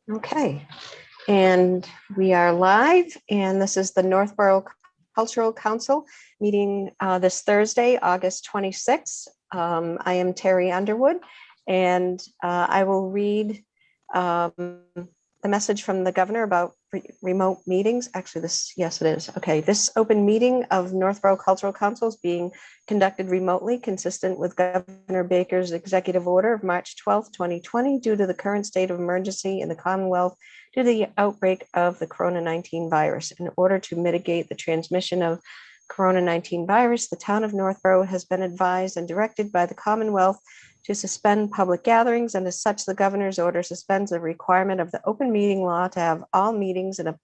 Okay, and we are live, and this is the Northborough Cultural Council meeting this Thursday, August 26th. I am Terry Underwood, and I will read the message from the governor about remote meetings. Actually, yes, it is. Okay, this open meeting of Northborough Cultural Council is being conducted remotely, consistent with Governor Baker's executive order of March 12th, 2020, due to the current state of emergency in the Commonwealth due to the outbreak of the Corona-19 virus. In order to mitigate the transmission of Corona-19 virus, the town of Northborough has been advised and directed by the Commonwealth to suspend public gatherings, and as such, the governor's order suspends the requirement of the open meeting law to have all meetings in a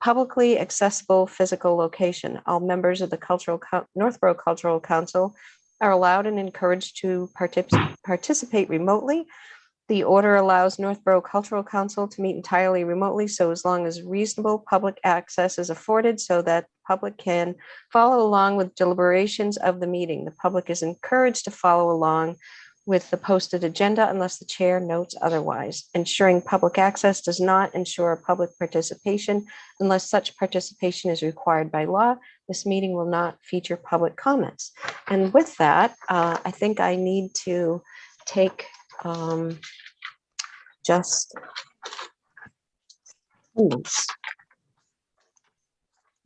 publicly accessible physical location. All members of the Northborough Cultural Council are allowed and encouraged to participate remotely. The order allows Northborough Cultural Council to meet entirely remotely, so as long as reasonable public access is afforded so that the public can follow along with deliberations of the meeting. The public is encouraged to follow along with the posted agenda unless the chair notes otherwise. Ensuring public access does not ensure public participation unless such participation is required by law. This meeting will not feature public comments. And with that, I think I need to take just oops.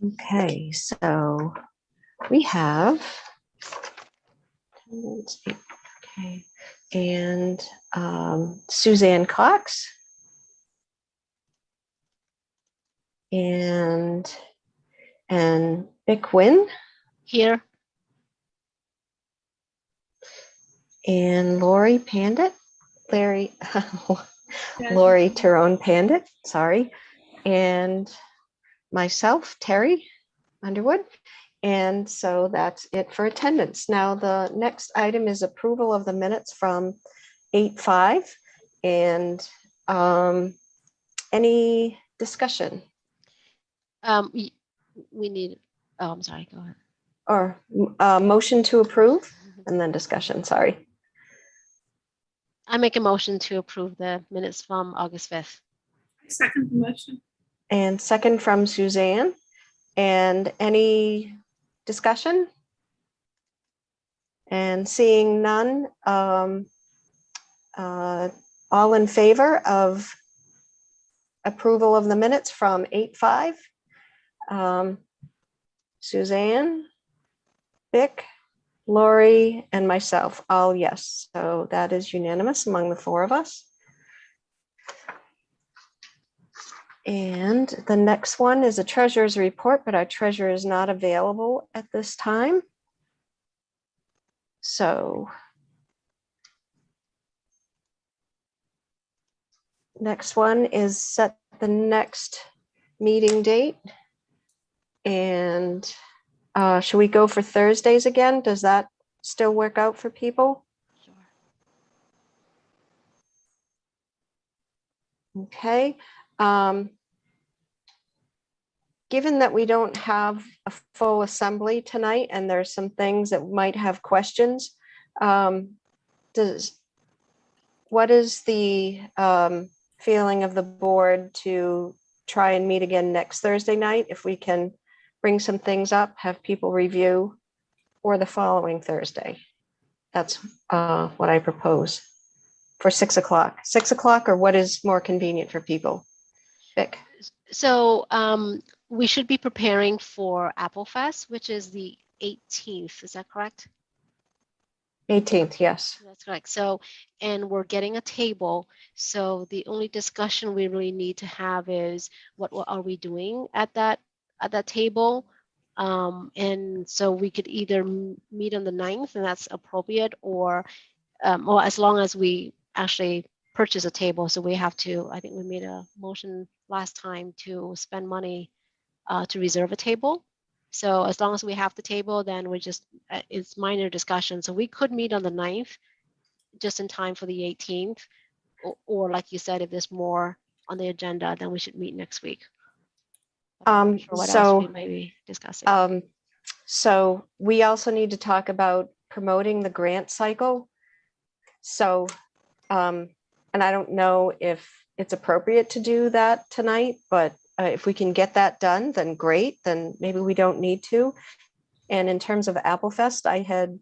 Okay, so we have okay, and Suzanne Cox and Vic Wynn here, and Lori Pandit, Lori Tyrone Pandit, sorry, and myself, Terry Underwood. And so that's it for attendance. Now, the next item is approval of the minutes from 8/5. And any discussion? we need, I'm sorry, go ahead. Or motion to approve and then discussion, sorry. I make a motion to approve the minutes from August 5th. I second the motion. And second from Suzanne. And any discussion? And seeing none, all in favor of approval of the minutes from 8/5? Suzanne, Vic, Lori, and myself, all yes. So that is unanimous among the four of us. And the next one is a treasurer's report, but our treasurer is not available at this time. So next one is set the next meeting date. And should we go for Thursdays again? Does that still work out for people? Sure. Okay. Given that we don't have a full assembly tonight and there's some things that might have questions, what is the feeling of the board to try and meet again next Thursday night? If we can bring some things up, have people review, or the following Thursday? That's what I propose for 6 o'clock. 6 o'clock, or what is more convenient for people? Vic? So we should be preparing for Apple Fest, which is the 18th. Is that correct? 18th, yes. That's correct. So, and we're getting a table. So the only discussion we really need to have is what are we doing at that table? And so we could either meet on the 9th, and that's appropriate, or as long as we actually purchase a table. So we have to, I think we made a motion last time to spend money to reserve a table. So as long as we have the table, then we just, it's minor discussion. So we could meet on the 9th, just in time for the 18th, or like you said, if there's more on the agenda, then we should meet next week. I'm not sure what else we may be discussing. So we also need to talk about promoting the grant cycle. So, and I don't know if it's appropriate to do that tonight, but if we can get that done, then great, then maybe we don't need to. And in terms of Apple Fest, I had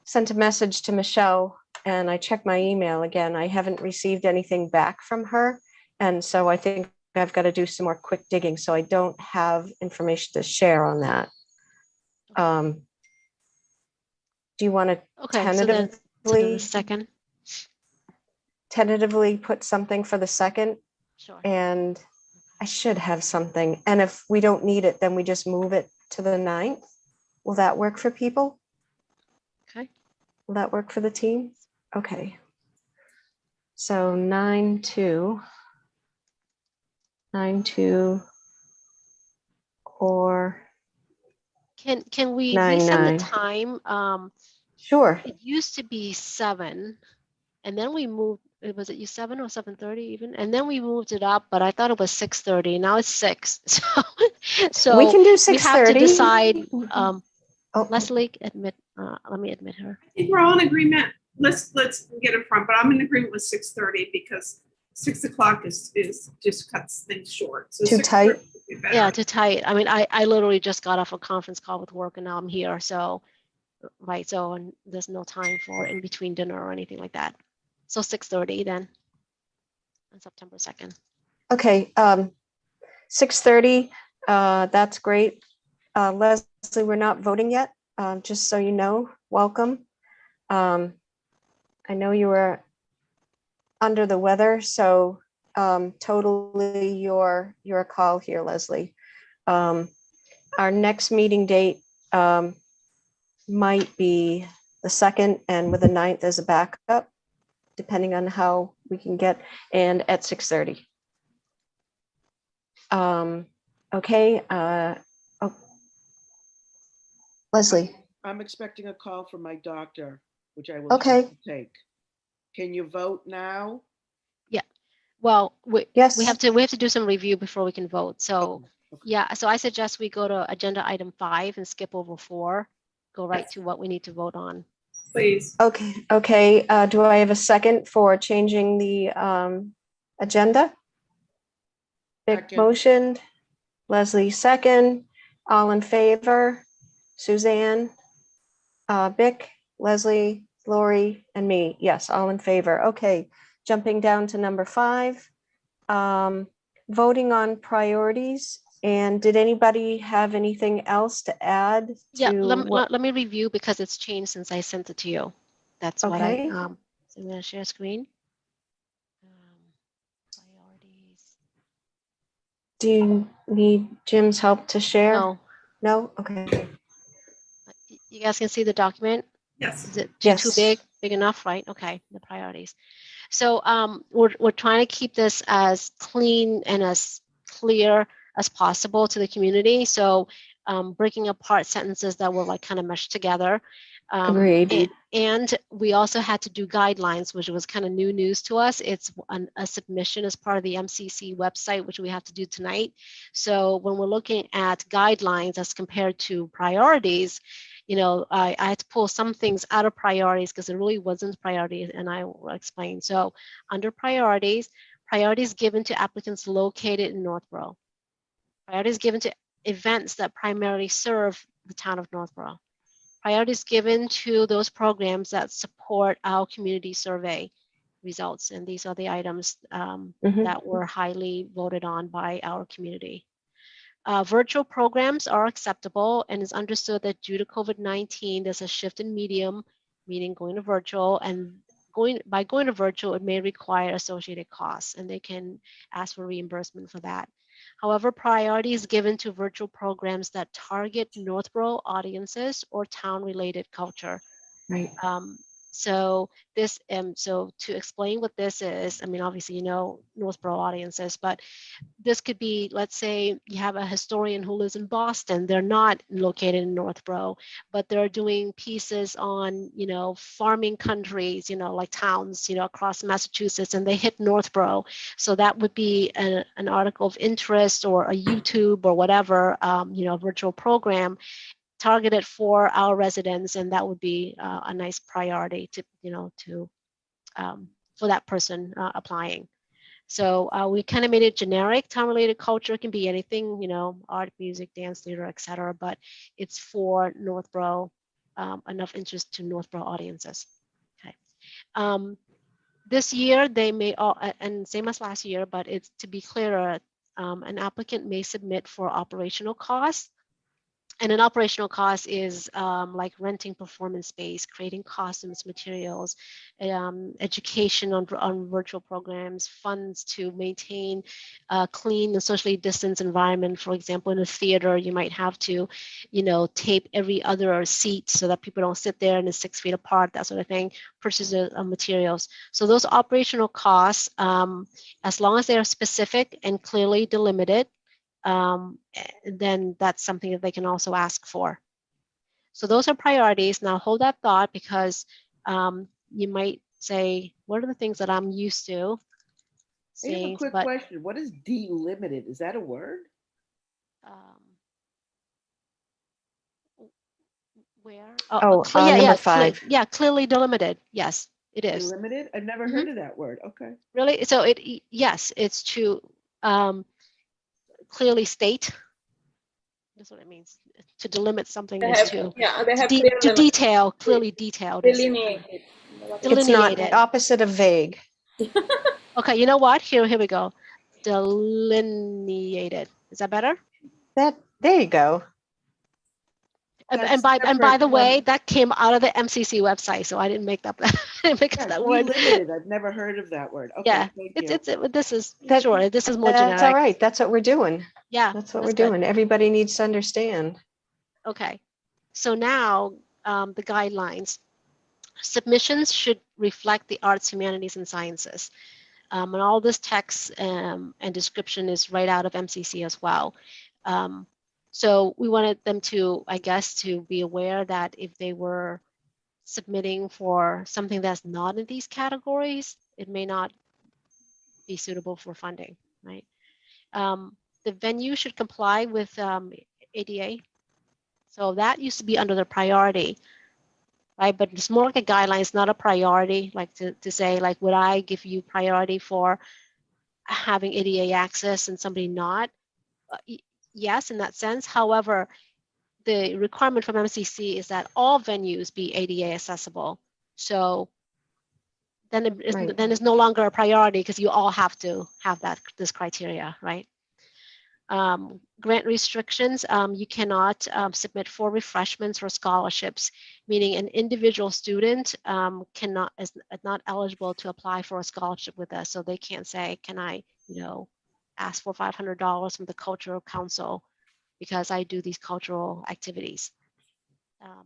sent a message to Michelle and I checked my email again. I haven't received anything back from her. And so I think I've got to do some more quick digging. So I don't have information to share on that. Do you want to Okay, so then to the tentatively, second, tentatively put something for the second? sure. And I should have something. And if we don't need it, then we just move it to the 9th. Will that work for people? Okay. Will that work for the team? Okay. So 9/2, 9/2, or Can we 9/9. resend the time? Sure. It used to be 7, and then we moved. Was it you 7 or 7:30 even? And then we moved it up, but I thought it was 6:30. Now it's 6. So We can do we have to 6:30. decide. Oh, Leslie, let me admit her. I think we're all in agreement. Let's get in front, but I'm in agreement with 6:30 because 6 o'clock is just cuts things short. So Too 6:30 tight? would be better. Yeah, too tight. I mean, I literally just got off a conference call with work and now I'm here. So, right. So, and there's no time for in between dinner or anything like that. So 6:30 then on September 2nd. okay. 6:30. That's great. Leslie, we're not voting yet. Just so you know, welcome. I know you were under the weather, so totally your call here, Leslie. Our next meeting date might be the 2nd, and with the 9th as a backup, depending on how we can get, and at 6:30. Okay. Leslie. I'm expecting a call from my doctor, which I will Okay. have to take. Can you vote now? Yeah. Well, Yes. we have to do some review before we can vote. So Okay. yeah, so I suggest we go to agenda item 5 and skip over 4, go right to what we need to vote on. Please. Okay. Okay. Do I have a second for changing the agenda? Vic Second. motioned. Leslie second. All in favor? Suzanne, Vic, Leslie, Lori, and me. Yes, all in favor. Okay. Jumping down to number 5. Voting on priorities. And did anybody have anything else to add Yeah, to what? let me review because it's changed since I sent it to you. That's what Okay. so I'm gonna share screen. Priorities. Do you need Jim's help to share? No, No? Okay. you guys can see the document. Yes. Is it Yes. too big enough, right? Okay, the priorities. So we're trying to keep this as clean and as clear as possible to the community. So breaking apart sentences that were like kind of meshed together. Agreed. And we also had to do guidelines, which was kind of new news to us. It's a submission as part of the MCC website, which we have to do tonight. So when we're looking at guidelines as compared to priorities, you know, I had to pull some things out of priorities because it really wasn't priorities, and I will explain. So under priorities, priorities given to applicants located in Northborough. Priorities given to events that primarily serve the town of Northborough. Priorities given to those programs that support our community survey results. And these are the items that were highly voted on by our community. Virtual programs are acceptable, and it's understood that due to COVID-19, there's a shift in medium, meaning going to virtual, and by going to virtual, it may require associated costs, and they can ask for reimbursement for that. However, priority is given to virtual programs that target Northborough audiences or town-related culture. Right. So this, so to explain what this is, I mean, obviously, you know, Northborough audiences, but this could be, let's say you have a historian who lives in Boston. They're not located in Northborough, but they're doing pieces on, you know, farming countries, you know, like towns, you know, across Massachusetts, and they hit Northborough. So that would be an article of interest or a YouTube or whatever, you know, virtual program targeted for our residents, and that would be a nice priority to, you know, to for that person applying. So we kind of made it generic. Town-related culture can be anything, you know, art, music, dance, theater, etc. But it's for Northborough, enough interest to Northborough audiences. Okay. This year they may all, and same as last year, but it's to be clearer, an applicant may submit for operational costs. And an operational cost is like renting performance space, creating costumes, materials, education on virtual programs, funds to maintain a clean and socially distanced environment. For example, in a theater, you might have to, you know, tape every other seat so that people don't sit there and it's 6 feet apart, that sort of thing, purchases of materials. So those operational costs, as long as they are specific and clearly delimited, then that's something that they can also ask for. So those are priorities. Now hold that thought, because you might say, what are the things that I'm used to I have a seeing? quick But question. What is delimited? Is that a word? Where? Oh, yeah, number yeah, 5. yeah, clearly delimited. Yes, it is. Delimited? I've never Mhm. heard of that word. Okay. Really? So yes, it's to clearly state. That's what it means. To delimit something They is have, to they have clear to limits, detail, clearly detailed. Is delineated. It's not delineated. opposite of vague. Okay, you know what? Here we go. Delineated. Is that better? There you go. And by the way, that came out of the MCC website, so I didn't make that. I didn't make up that word. Delimited. I've never heard of that word. Okay, Yeah, thank you. this is That- sure. This is more That's all generic. right. That's what we're doing. Yeah, That's what that's we're good. doing. Everybody needs to understand. Okay, so now the guidelines. Submissions should reflect the arts, humanities, and sciences. And all this text and description is right out of MCC as well. So we wanted them to, I guess, to be aware that if they were submitting for something that's not in these categories, it may not be suitable for funding, right? The venue should comply with ADA. So that used to be under the priority, right? But it's more like a guideline, it's not a priority, like to say, like, would I give you priority for having ADA access and somebody not? Yes, in that sense. However, the requirement from MCC is that all venues be ADA accessible. So then it's no longer a priority, because you all have to have this criteria, right? Grant restrictions, you cannot submit for refreshments or scholarships, meaning an individual student is not eligible to apply for a scholarship with us. So they can't say, can I, ask for $500 from the Cultural Council because I do these cultural activities.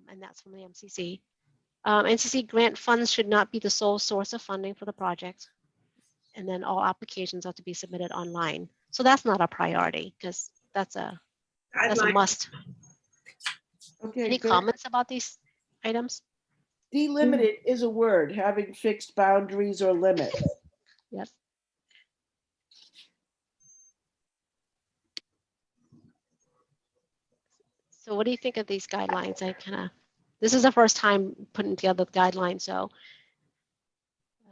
And that's from the MCC. NCC grant funds should not be the sole source of funding for the project. And then all applications have to be submitted online. So that's not a priority, because that's a must. Okay. Any comments about these items? Delimited is a word, having fixed boundaries or limits. Yes. So what do you think of these guidelines? This is the first time putting together the guidelines, so.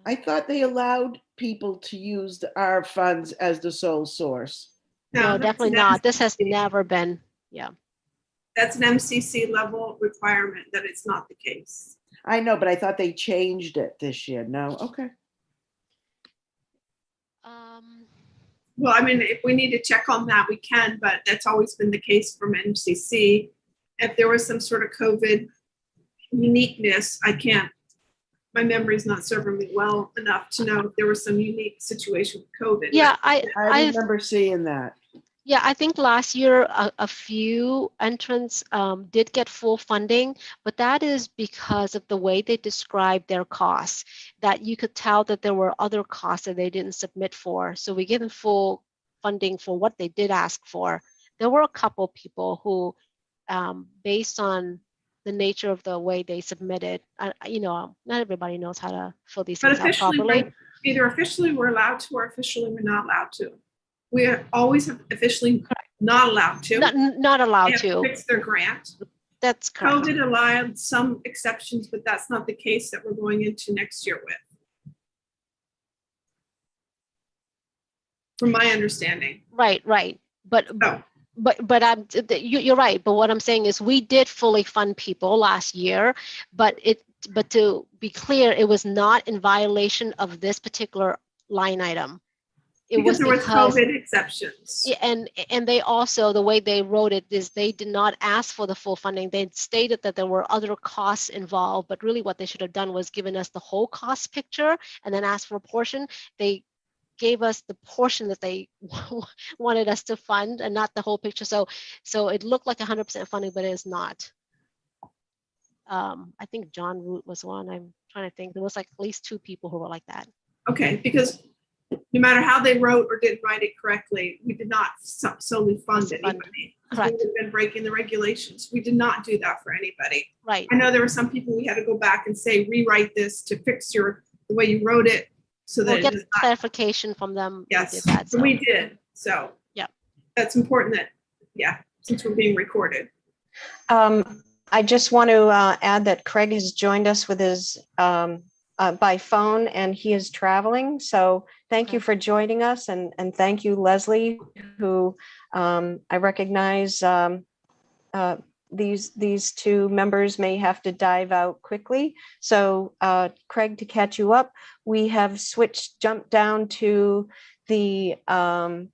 I thought they allowed people to use our funds as the sole source. No, definitely not. This has never been, yeah. That's an MCC level requirement that it's not the case. I know, but I thought they changed it this year. No, okay. Well, I mean, if we need to check on that, we can, but that's always been the case from MCC. If there was some sort of COVID uniqueness, my memory's not serving me well enough to know if there was some unique situation with COVID. Yeah, I remember seeing that. Yeah, I think last year a few entrants did get full funding, but that is because of the way they described their costs, that you could tell that there were other costs that they didn't submit for. So we gave them full funding for what they did ask for. There were a couple people who, based on the nature of the way they submitted, not everybody knows how to fill these things out properly. Either officially we're allowed to, or officially we're not allowed to. We always have officially not allowed to. Not allowed to. to. Fix their grant. That's correct. COVID allowed some exceptions, but that's not the case that we're going into next year with. from my understanding. Right. But Oh, you're right. But what I'm saying is we did fully fund people last year, but to be clear, it was not in violation of this particular line item. It because was there was because COVID exceptions. yeah, and they also, the way they wrote it is they did not ask for the full funding. They stated that there were other costs involved, but really what they should have done was given us the whole cost picture and then asked for a portion. They gave us the portion that they wanted us to fund and not the whole picture. So it looked like 100% funding, but it is not. I think John Root was one. I'm trying to think. There was like at least 2 people who were like that. Okay, because no matter how they wrote or didn't write it correctly, we did not solely fund anybody. We Correct. would have been breaking the regulations. We did not do that for anybody. Right. I know there were some people we had to go back and say, rewrite this to fix the way you wrote it so that We'll it get is not. clarification from them. Yes, We did that. So. we did. So yeah, that's important that, yeah, since we're being recorded. I just want to add that Craig has joined us with his by phone, and he is traveling. So thank you for joining us, and thank you, Leslie, who I recognize these 2 members may have to dive out quickly. So Craig, to catch you up, we have jumped down to the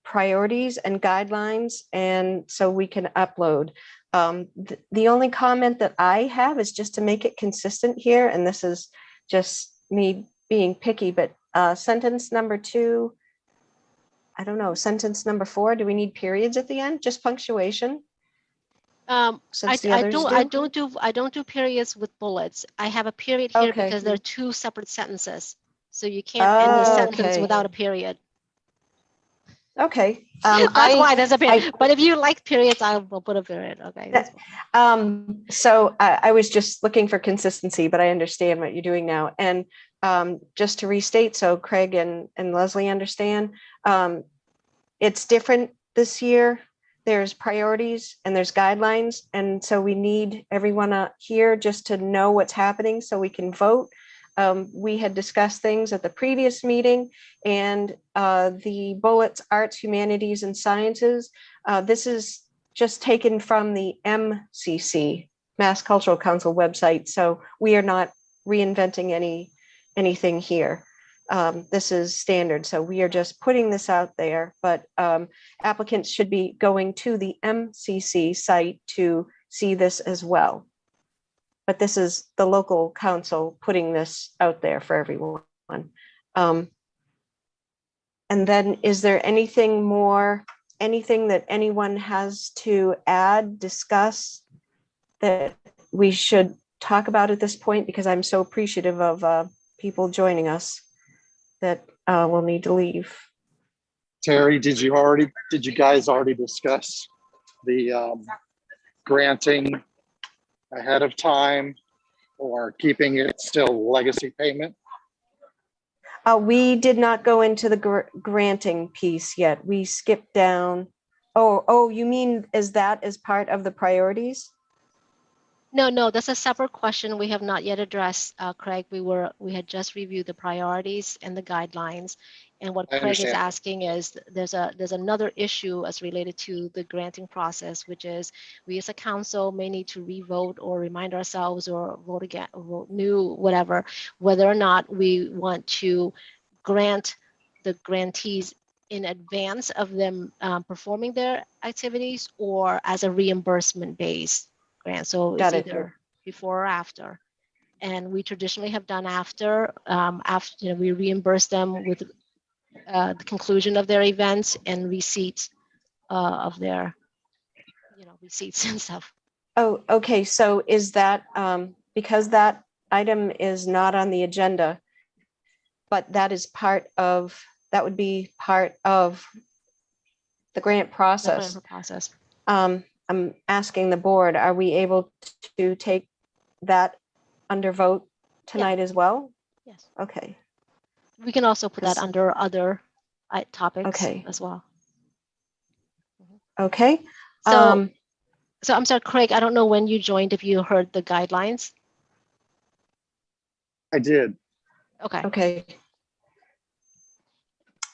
priorities and guidelines, and so we can upload. The only comment that I have is just to make it consistent here, and this is just me being picky, but sentence number 2, I don't know, sentence number 4, do we need periods at the end? Just punctuation? I don't do periods with bullets. I have a period here Okay. because they're 2 separate sentences. So you can't end the sentence Okay. without a period. Okay. That's why there's a period. But if you like periods, I will put a period. Okay. That's fine. So I was just looking for consistency, but I understand what you're doing now. And just to restate, so Craig and Leslie understand, it's different this year. There's priorities and there's guidelines. And so we need everyone here just to know what's happening so we can vote. We had discussed things at the previous meeting, and the bullets, arts, humanities, and sciences. This is just taken from the MCC, Mass Cultural Council website. So we are not reinventing anything here. This is standard. So we are just putting this out there, but applicants should be going to the MCC site to see this as well. But this is the local council putting this out there for everyone. And then is there anything that anyone has to add, discuss, that we should talk about at this point? Because I'm so appreciative of people joining us that will need to leave. Terry, did you guys already discuss the granting ahead of time or keeping it still legacy payment? We did not go into the granting piece yet. We skipped down. Oh, you mean is that as part of the priorities? No, that's a separate question we have not yet addressed, Craig. We had just reviewed the priorities and the guidelines, and what Craig is asking is there's another issue as related to the granting process, which is we as a council may need to re-vote or remind ourselves or vote again, or vote new, whatever, whether or not we want to grant the grantees in advance of them performing their activities or as a reimbursement base grant. So it's either before or after. And we traditionally have done after we reimburse them with the conclusion of their events and receipts of their receipts and stuff. Oh, okay. So is that because that item is not on the agenda, but that would be part of the grant process. I'm asking the board, are we able to take that under vote tonight as well? Yes. Okay. We can also put that under other topics as well. Okay. So I'm sorry, Craig, I don't know when you joined, if you heard the guidelines. I did. Okay. Okay.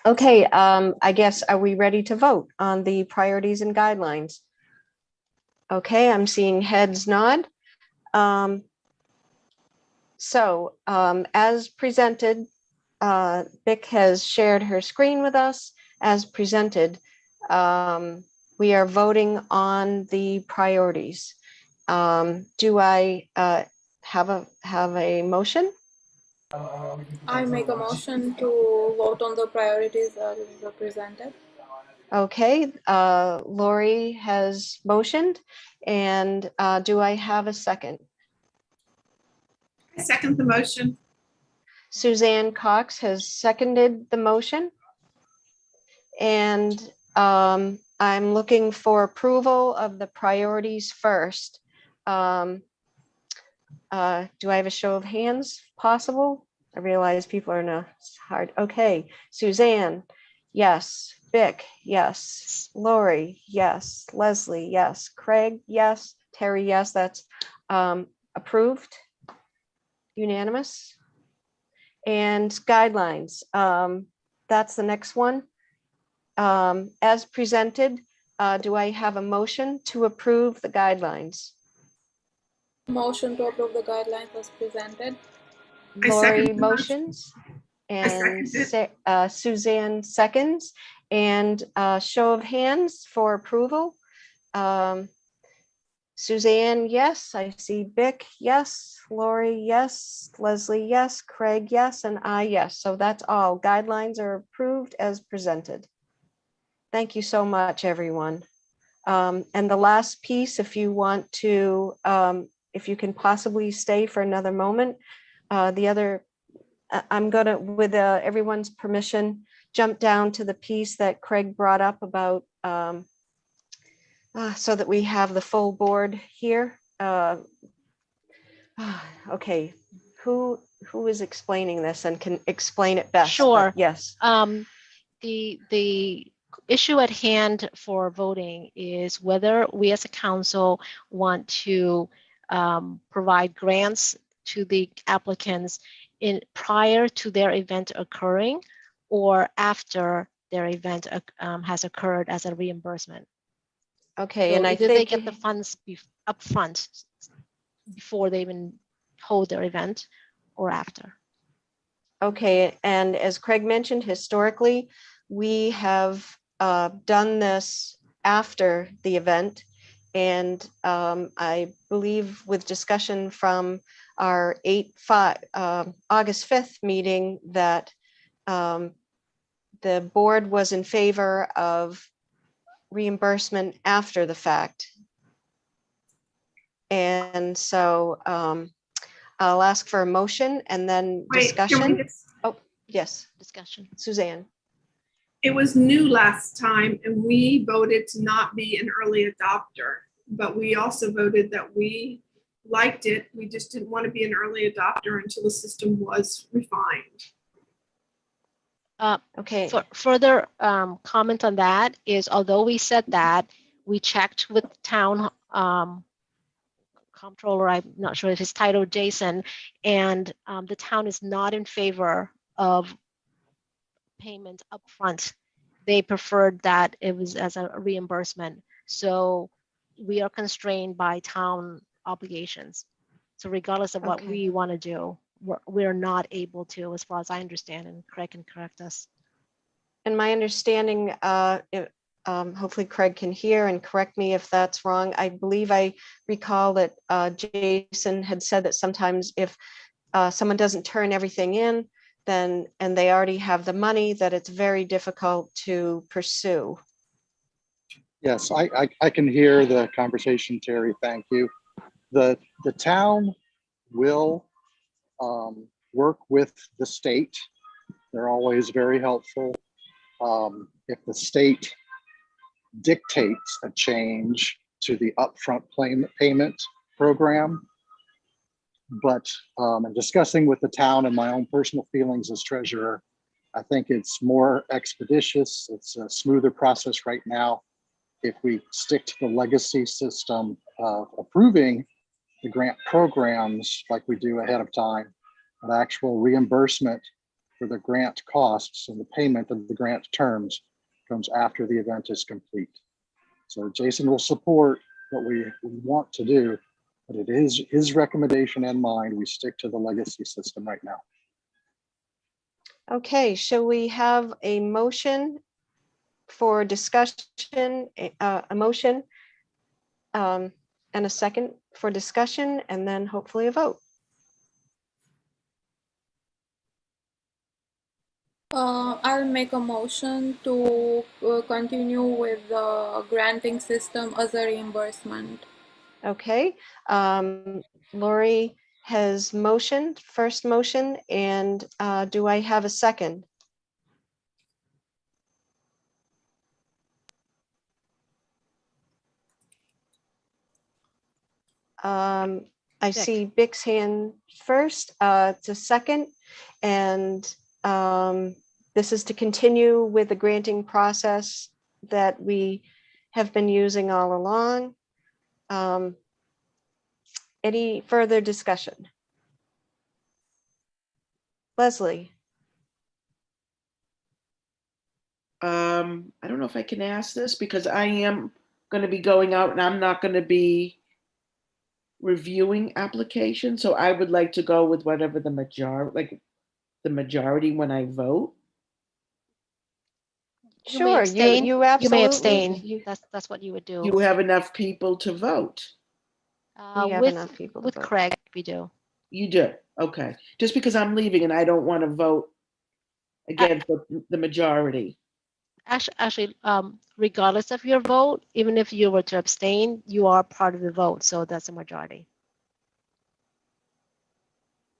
Okay, I guess, are we ready to vote on the priorities and guidelines? Okay, I'm seeing heads nod. As presented, Vic has shared her screen with us. As presented, we are voting on the priorities. Do I have a motion? I make a motion to vote on the priorities as presented. Okay, Lori has motioned, and do I have a second? I second the motion. Suzanne Cox has seconded the motion. And I'm looking for approval of the priorities first. Do I have a show of hands possible? I realize people are in a hard, okay. Suzanne, yes. Vic, yes. Lori, yes. Leslie, yes. Craig, yes. Terry, yes. That's approved. Unanimous. And guidelines. That's the next one. As presented, do I have a motion to approve the guidelines? Motion to approve the guidelines as presented. I Lori second the motion. motions and second it. Suzanne seconds, and show of hands for approval. Suzanne, yes. I see Vic, yes. Lori, yes. Leslie, yes. Craig, yes. And I, yes. So that's all. Guidelines are approved as presented. Thank you so much, everyone. And the last piece, if you want to, if you can possibly stay for another moment, I'm gonna, with everyone's permission, jump down to the piece that Craig brought up about, so that we have the full board here. Okay, who is explaining this and can explain it best? Sure. Yes. The issue at hand for voting is whether we as a council want to provide grants to the applicants prior to their event occurring or after their event has occurred as a reimbursement. Okay, So and I either think they get the funds up front before they even hold their event or after. Okay, and as Craig mentioned, historically, we have done this after the event. And I believe with discussion from our August 5th meeting that the board was in favor of reimbursement after the fact. And so I'll ask for a motion and then Wait, can we discussion. just- Oh, yes, Discussion. Suzanne. It was new last time and we voted to not be an early adopter, but we also voted that we liked it. We just didn't want to be an early adopter until the system was refined. Okay. Further comment on that is, although we said that, we checked with town comptroller, I'm not sure if his title, Jason, and the town is not in favor of payment upfront. They preferred that it was as a reimbursement. So we are constrained by town obligations. So regardless of what Okay. we want to do, we're not able to, as far as I understand, and Craig can correct us. And my understanding, hopefully Craig can hear and correct me if that's wrong. I believe I recall that Jason had said that sometimes if someone doesn't turn everything in, then, and they already have the money, that it's very difficult to pursue. Yes, I can hear the conversation, Terry. Thank you. The town will work with the state. They're always very helpful. If the state dictates a change to the upfront payment program, but in discussing with the town and my own personal feelings as treasurer, I think it's more expeditious. It's a smoother process right now if we stick to the legacy system of approving the grant programs like we do ahead of time. An actual reimbursement for the grant costs, and the payment of the grant terms comes after the event is complete. So Jason will support what we want to do, but it is his recommendation and mine. We stick to the legacy system right now. Okay, shall we have a motion for discussion, a motion and a second for discussion, and then hopefully a vote? I'll make a motion to continue with the granting system as a reimbursement. Okay, Lori has motioned, first motion, and do I have a second? I see Bix's hand first, it's a second, and this is to continue with the granting process that we have been using all along. Any further discussion? Leslie? I don't know if I can ask this because I am going to be going out and I'm not going to be reviewing applications. So I would like to go with whatever the majority when I vote. You may Sure, abstain. you You may absolutely. abstain. That's what you would do. You have enough people to vote. We have enough people to with vote. Craig, we do. You do. Okay. Just because I'm leaving and I don't want to vote against the majority. Actually, regardless of your vote, even if you were to abstain, you are part of the vote, so that's a majority.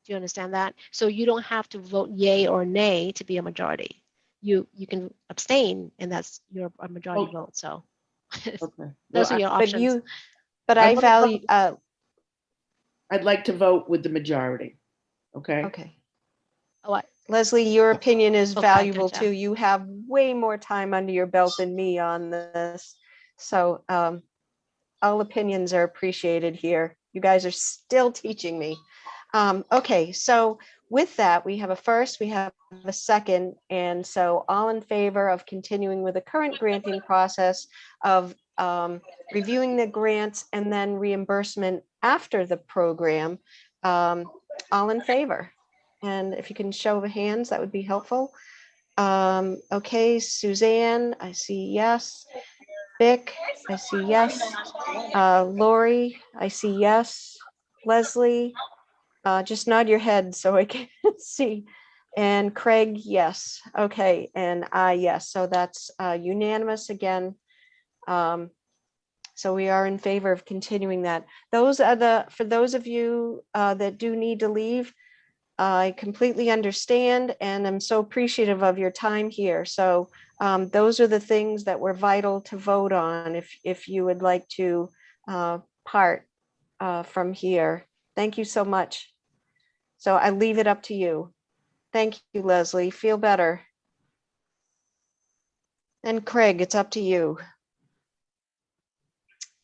Do you understand that? So you don't have to vote yay or nay to be a majority. You can abstain, and that's your a majority vote. So Okay. those are your options. But I I wanna value, I'd like to vote with the majority. Okay. okay. Oh, Leslie, your opinion is Okay, valuable gotcha. too. You have way more time under your belt than me on this. So all opinions are appreciated here. You guys are still teaching me. Okay, so with that, we have a first, we have a second, and so all in favor of continuing with the current granting process of reviewing the grants and then reimbursement after the program, all in favor? And if you can show of hands, that would be helpful. Okay, Suzanne, I see yes. Vic, I see yes. Lori, I see yes. Leslie, just nod your head so I can see. And Craig, yes. Okay, and I, yes. So that's unanimous again. So we are in favor of continuing that. Those are for those of you that do need to leave, I completely understand and I'm so appreciative of your time here. So those are the things that were vital to vote on if you would like to part from here. Thank you so much. So I leave it up to you. Thank you, Leslie. Feel better. And Craig, it's up to you.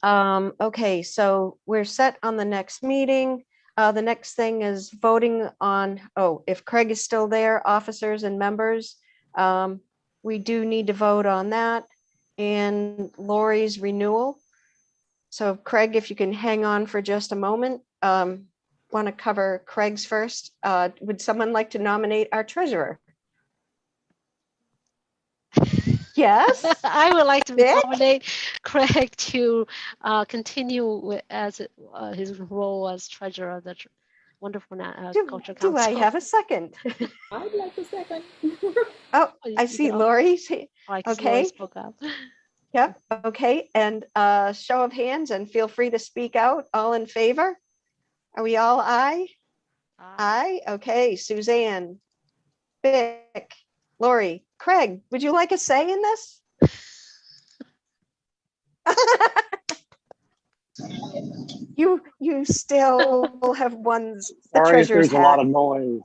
Okay, so we're set on the next meeting. The next thing is voting on, oh, if Craig is still there, officers and members, we do need to vote on that, and Lori's renewal. So Craig, if you can hang on for just a moment, want to cover Craig's first. Would someone like to nominate our treasurer? Yes. I would like to Vic? nominate Craig to continue as his role as treasurer of the wonderful Cultural Do I Council. have a second? I'd like to second. Oh, you I speak see up. Lori. Like Okay. Lori spoke up. Yep, okay, and show of hands and feel free to speak out. All in favor? Are we all aye? Aye, okay, Suzanne, Vic, Lori, Craig, would you like a say in this? You still have won the Sorry if treasurer's there's a lot hat. of noise.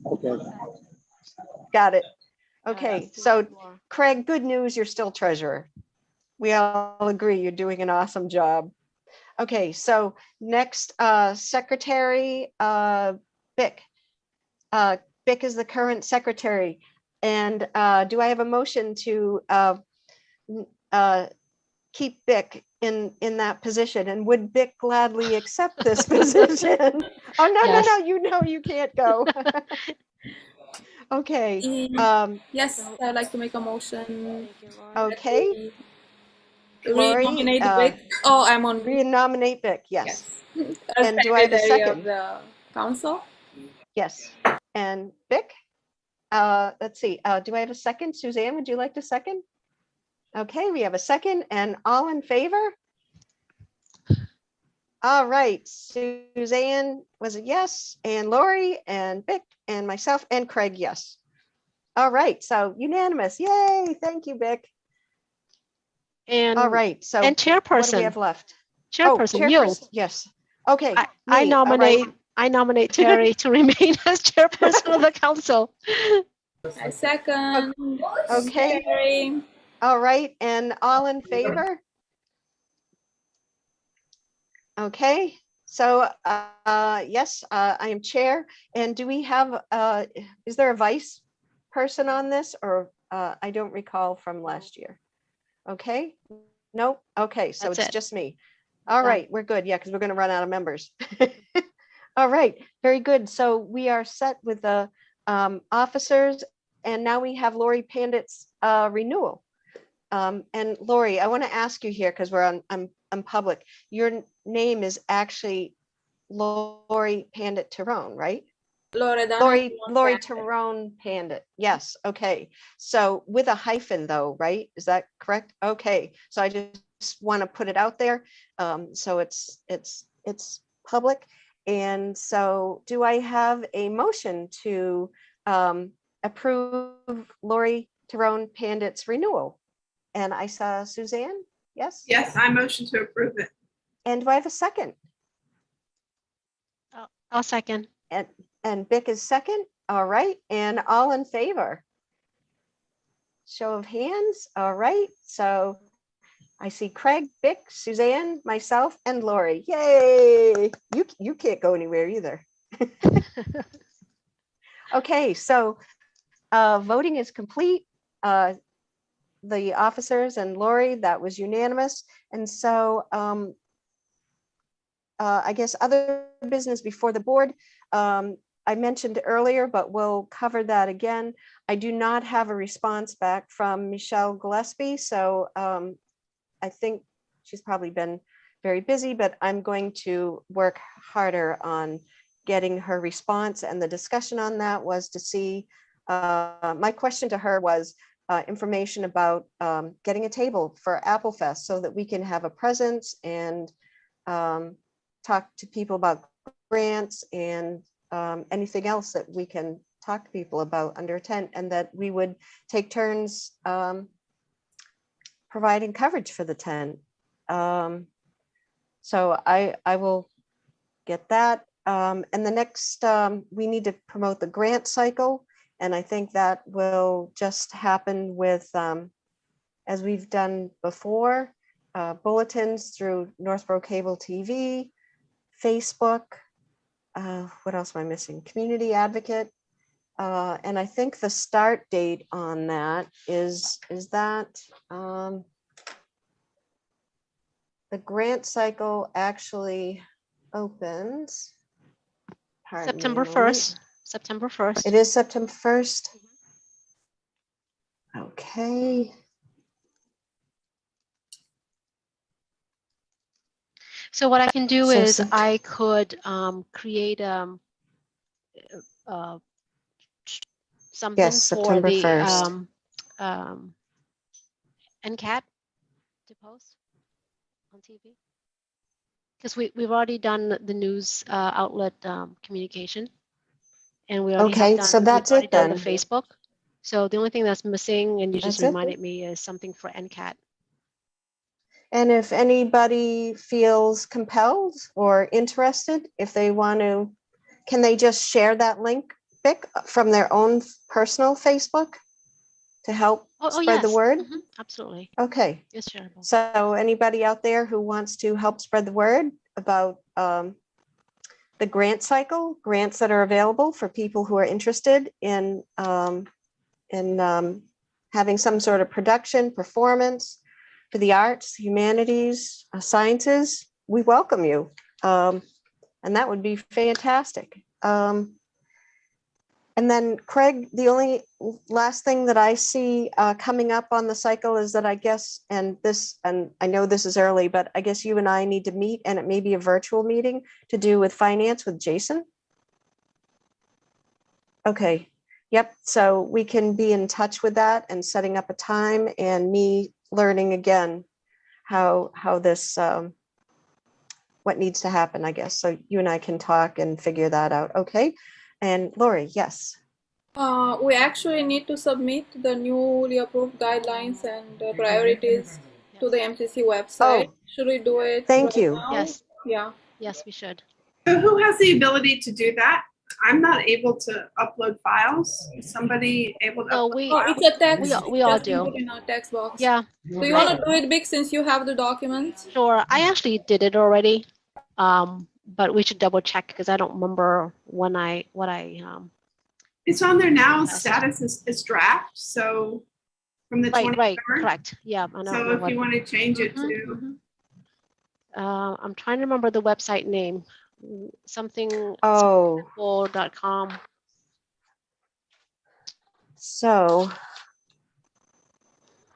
Okay. Got it. Okay, Yes, so you are. Craig, good news, you're still treasurer. We all agree you're doing an awesome job. Okay, so next, Secretary Vic, Bick is the current secretary. And do I have a motion to keep Bick in that position? And would Bick gladly accept this position? Oh, no, Yes. no, you know you can't go. Okay. Yes, So- I'd like to make a motion. Thank you, Lori. Okay. To Lori, re-nominate Vic. Oh, I'm on. Re-nominate Bick, yes. Yes. As And do I have a secretary of second? the council. Yes. And Bick? Let's see, do I have a second? Suzanne, would you like to second? Okay, we have a second, and all in favor? All right, Suzanne was a yes, and Lori, and Bick, and myself, and Craig, yes. All right, so unanimous, yay, thank you, Bick. And All right, so and what do we chairperson, have left? chairperson, you. Yes, okay. I me, all right. nominate Terry to remain as chairperson of the council. I second. Okay. Terry. All right, and all in favor? Okay, so yes, I am chair. And do we have, is there a vice person on this, or I don't recall from last year? Okay, nope. Okay, so That's it's it. just me. All Done. right, we're good. Yeah, because we're going to run out of members. All right, very good. So we are set with the officers, and now we have Lori Pandit's renewal. And Lori, I want to ask you here because we're on public. Your name is actually Lori Pandit Tyrone, right? Loredana. Lori Tyrone Pandit. Yes. Okay. So with a hyphen though, right? Is that correct? Okay. So I just want to put it out there. So it's public. And so do I have a motion to approve Lori Tyrone Pandit's renewal? And I saw Suzanne, yes? Yes, I motion to approve it. And do I have a second? I'll second. And Bick is second, all right, and all in favor? Show of hands, all right, so I see Craig, Bick, Suzanne, myself, and Lori, yay! You can't go anywhere either. Okay, so voting is complete. The officers and Lori, that was unanimous. And so I guess other business before the board, I mentioned earlier, but we'll cover that again. I do not have a response back from Michelle Gillespie, so I think she's probably been very busy, but I'm going to work harder on getting her response. And the discussion on that was to see, my question to her was, information about getting a table for Apple Fest so that we can have a presence and talk to people about grants and anything else that we can talk to people about under a tent, and that we would take turns providing coverage for the tent. So I will get that. And the next, we need to promote the grant cycle. And I think that will just happen with, as we've done before, bulletins through Northborough Cable TV, Facebook. What else am I missing? Community Advocate. And I think the start date on that is that the grant cycle actually opens. pardon me a September moment. 1st. September 1st. It is September 1st. Okay. So what I can do So is I could create something Yes, for September the 1st. NCAT to post on TV. Because we've already done the news outlet communication. And we already Okay, have done, so that's we've already it done the then. Facebook. So the only thing that's missing, and you just That's it? reminded me, is something for NCAT. And if anybody feels compelled or interested, if they want to, can they just share that link, Vic, from their own personal Facebook to help spread the Yes. word? Mhm, absolutely. Okay, It's shareable. so anybody out there who wants to help spread the word about the the grant cycle, grants that are available for people who are interested in having some sort of production, performance for the arts, humanities, sciences. We welcome you. And that would be fantastic. And then Craig, the only last thing that I see coming up on the cycle is that I guess, and I know this is early, but I guess you and I need to meet, and it may be a virtual meeting to do with finance with Jason. Okay, yep, so we can be in touch with that and setting up a time, and me learning again how this, what needs to happen, I guess. So you and I can talk and figure that out, okay? And Lori, yes. We actually need to submit the newly approved guidelines and priorities to the MCC website. Oh, Should we do it thank right you. now? Yes. Yeah. Yes, we should. So who has the ability to do that? I'm not able to upload files. Is somebody able to? No, upload we Oh, files? it's a text. we all Just input do. in our text box. Yeah, Do you want to do it big since you have the documents? sure. I actually did it already. But we should double check because I don't remember what I It's on there now. Yes. Status is draft. So from the right, 23rd. correct. Yeah, I don't So know if what. you want to change it Mhm, to, mhm. I'm trying to remember the website name. Something Oh, .com. so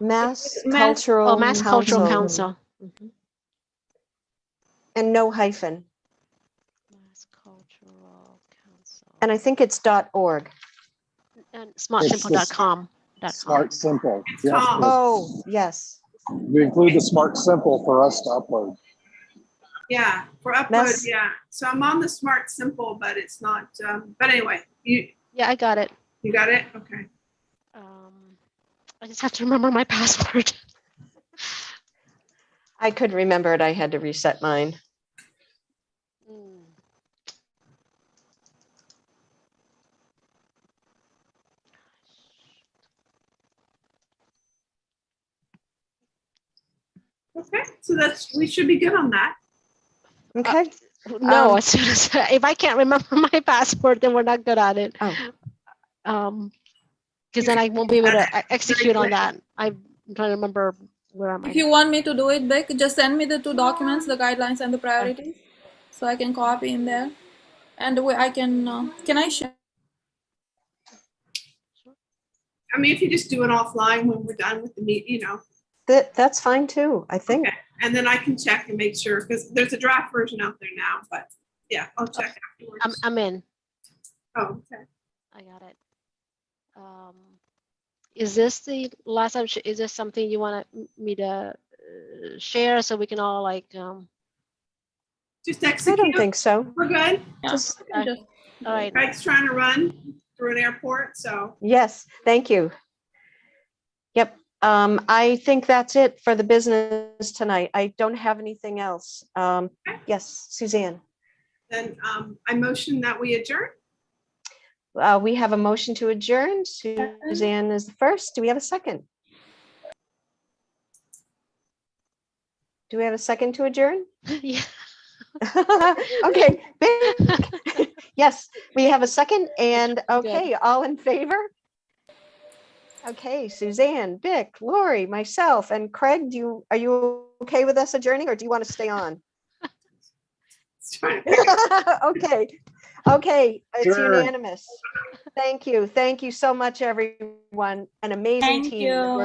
Mass Mass- Cultural Oh, Mass Cultural Council Council. Mhm. and no hyphen. Mass Cultural Council. And I think it's .org. And It's smartsimple.com. Smart Simple. It's Yes, Tom. Oh, yes. we include the Smart Simple for us to upload. yeah, for upload, Mass- yeah. So I'm on the Smart Simple, but it's not, but anyway, you Yeah, I got it. got it? Okay. I just have to remember my password. I couldn't remember it. I had to reset mine. Mm. Okay, so we should be good on that. Okay. No, Um, as soon as if I can't remember my password, then we're not good at it. Oh. Because then I won't be able to execute on quick. that. I'm trying to remember where am I. If you want me to do it big, just send me the two documents, the guidelines and the priorities, so I can copy in there. And I can I share? I mean, if you just do it offline when we're done with the meet, That's fine too, I think. okay. And then I can check and make sure, because there's a draft version out there now, but yeah, I'll check afterwards. I'm in. Oh, okay. I got it. Is this the last time? Is this something you want me to share so we can all like? Just I execute. don't think so. We're good. Yeah. Just, Just All right. Craig's trying to run through an airport, so. yes, thank you. Yep. I think that's it for the business tonight. I don't have anything else. Yes, Suzanne. Then I motion that we adjourn. We have a motion to adjourn. Suzanne is the first. Do we have a second? Do we have a second to adjourn? Yeah. Okay. Yes, we have a second. And okay, all in favor? Okay, Suzanne, Vic, Lori, myself, and Craig, are you okay with us adjourning, or do you want to stay on? It's trying to Okay, okay, it's Sure. unanimous. Thank you so much, everyone. An amazing Thank team. you. We're